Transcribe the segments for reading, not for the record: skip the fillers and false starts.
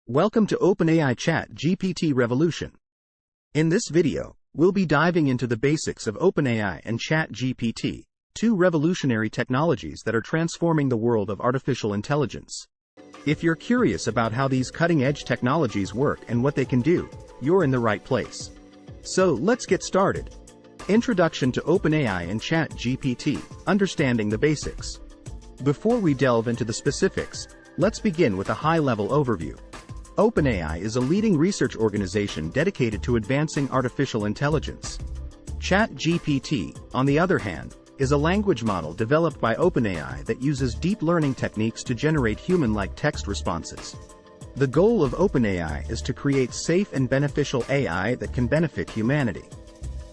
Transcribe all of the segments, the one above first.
Welcome to OpenAI ChatGPT Revolution. In this video, we'll be diving into the basics of OpenAI and ChatGPT, two revolutionary technologies that are transforming the world of artificial intelligence. If you're curious about how these cutting-edge technologies work and what they can do, you're in the right place. So let's get started. Introduction to OpenAI and ChatGPT, understanding the basics. Before we delve into the specifics, let's begin with a high-level overview. OpenAI is a leading research organization dedicated to advancing artificial intelligence. ChatGPT, on the other hand, is a language model developed by OpenAI that uses deep learning techniques to generate human-like text responses. The goal of OpenAI is to create safe and beneficial AI that can benefit humanity.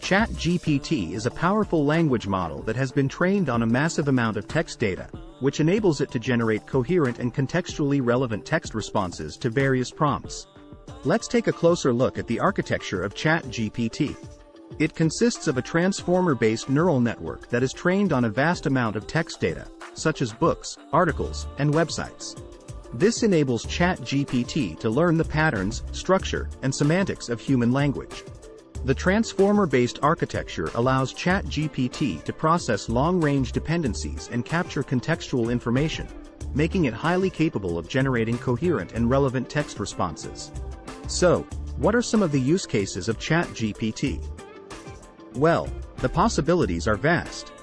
ChatGPT is a powerful language model that has been trained on a massive amount of text data, which enables it to generate coherent and contextually relevant text responses to various prompts. Let's take a closer look at the architecture of ChatGPT. It consists of a transformer-based neural network that is trained on a vast amount of text data, such as books, articles, and websites. This enables ChatGPT to learn the patterns, structure, and semantics of human language. The transformer-based architecture allows ChatGPT to process long-range dependencies and capture contextual information, making it highly capable of generating coherent and relevant text responses. So, what are some of the use cases of ChatGPT? Well, the possibilities are vast.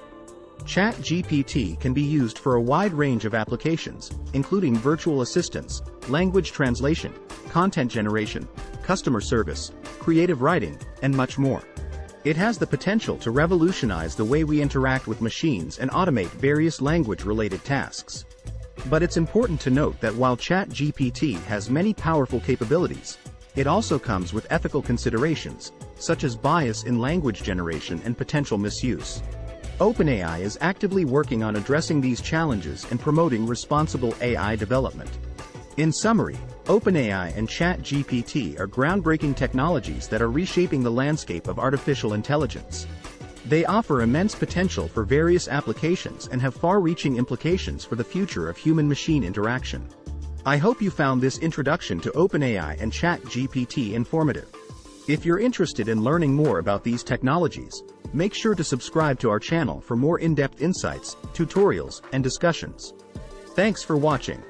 ChatGPT can be used for a wide range of applications, including virtual assistants, language translation, content generation, customer service, creative writing, and much more. It has the potential to revolutionize the way we interact with machines and automate various language-related tasks. But it's important to note that while ChatGPT has many powerful capabilities, it also comes with ethical considerations, such as bias in language generation and potential misuse. OpenAI is actively working on addressing these challenges and promoting responsible AI development. In summary, OpenAI and ChatGPT are groundbreaking technologies that are reshaping the landscape of artificial intelligence. They offer immense potential for various applications and have far-reaching implications for the future of human-machine interaction. I hope you found this introduction to OpenAI and ChatGPT informative. If you're interested in learning more about these technologies, make sure to subscribe to our channel for more in-depth insights, tutorials, and discussions. Thanks for watching.